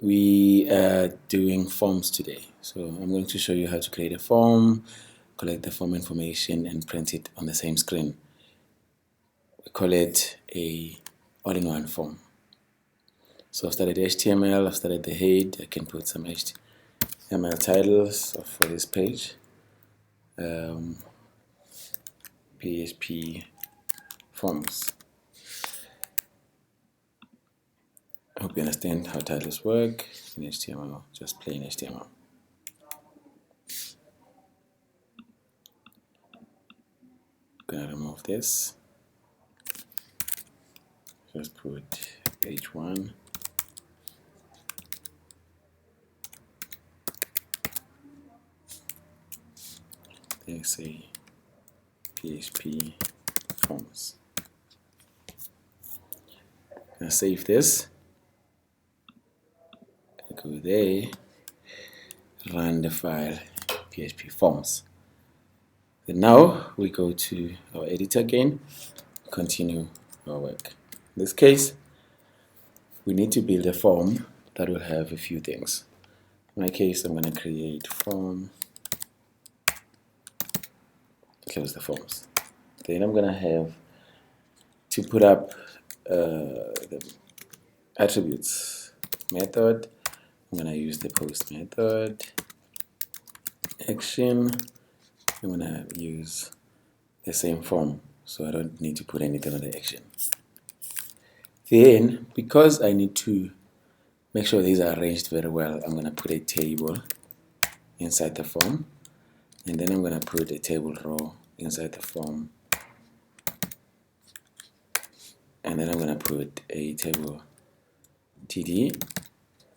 We are doing forms today. So I'm going to show you how to create a form, collect the form information, and print it on the same screen. We call it a all-in-one form. So I've started HTML, I've started the head. I can put some HTML titles for this page. PHP forms. I hope you understand how titles work in HTML, just plain HTML. I'm gonna remove this. Just put H1. Then say PHP forms. I'm gonna save this. Go there, run the file PHP forms. And now we go to our editor again, continue our work. In this case, we need to build a form that will have a few things. In my case, I'm going to create form, close the forms. Then I'm going to have to put up the attributes method. I'm going to use the post method, action. I'm going to use the same form, so I don't need to put anything on the action. Then, because I need to make sure these are arranged very well, I'm going to put a table inside the form, and then I'm going to put a table row inside the form, and then I'm going to put a table TD,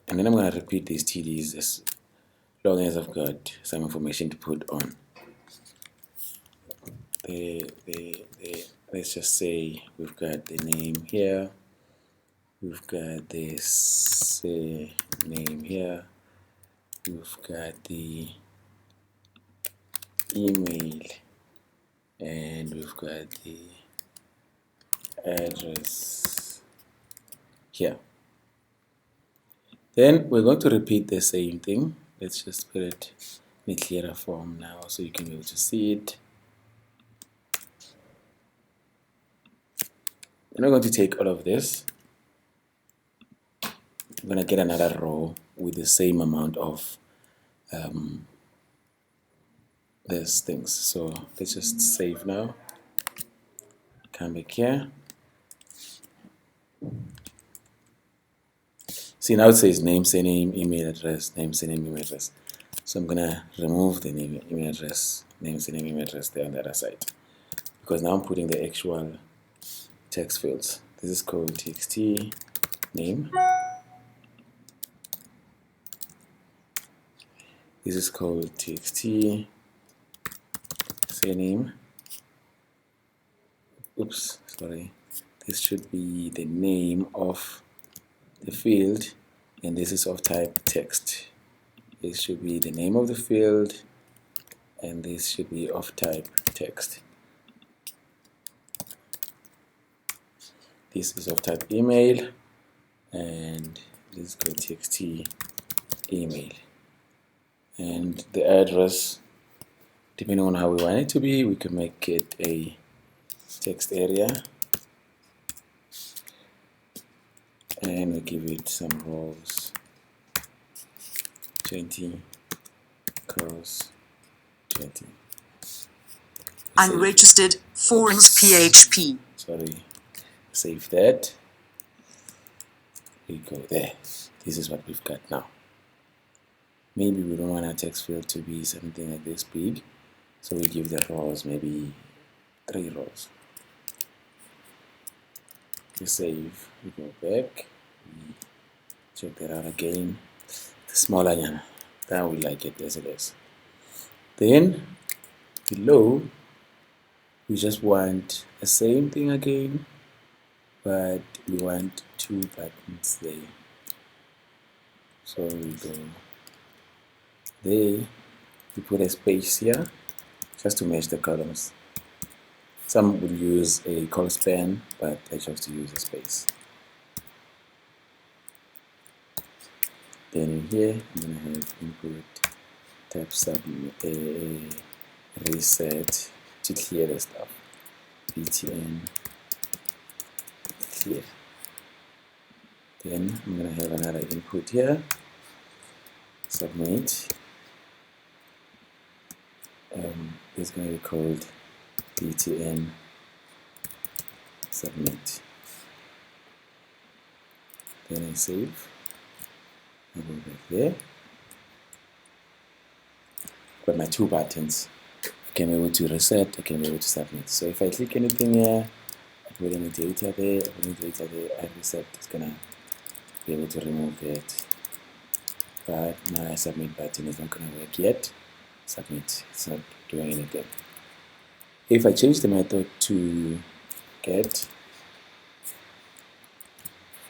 and then I'm going to repeat these TDs as long as I've got some information to put on. Let's just say we've got the name here, we've got this name here, we've got the email, and we've got the address here. Then we're going to repeat the same thing. Let's just put it in a clearer form now so you can be able to see it. Then we're going to take all of this. I'm going to get another row with the same amount of these things. So let's just save now. Come back here. See, now it says name, surname, email address, name, surname, email address. So I'm going to remove the name, email address, name, surname, email address there on the other side, because now I'm putting the actual text fields. This is called txt name. This is called txt surname. Oops, sorry. This should be the name of the field, and this is of type text. This should be the name of the field, and this should be of type text. This is of type email, and this is called txt email. And the address, depending on how we want it to be, we can make it a text area, and we give it some rows, 20 cross 20. Unregistered forms PHP. Sorry, save that. We go there. This is what we've got now. Maybe we don't want our text field to be something like this big, so we give the rows maybe 3 rows. We save, we go back, we check that out again. The smaller one, that we like it as it is. Then below, we just want the same thing again, but we want 2 buttons there. So we go there, we put a space here just to match the columns. Some would use a col span, but I chose to use a space. Then in here, I'm going to have input type submit reset to clear the stuff. btn clear. Then I'm going to have another input here, submit. It's going to be called btn submit. Then I save. I go back there. Got my two buttons. I can be able to reset, I can be able to submit. So if I click anything here, I put any data there, I put any data there, I reset, it's gonna be able to remove that. But my submit button is not gonna work yet. Submit, it's not doing anything. If I change the method to get,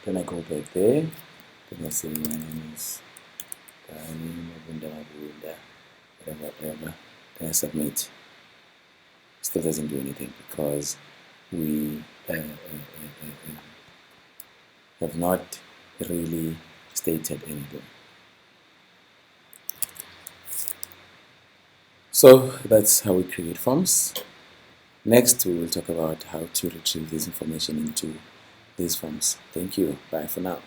then I go back there, then I say my name is whatever, then I submit. Still doesn't do anything because we have not really stated anything. So that's how we create forms. Next, we will talk about how to retrieve this information into these forms. Thank you. Bye for now.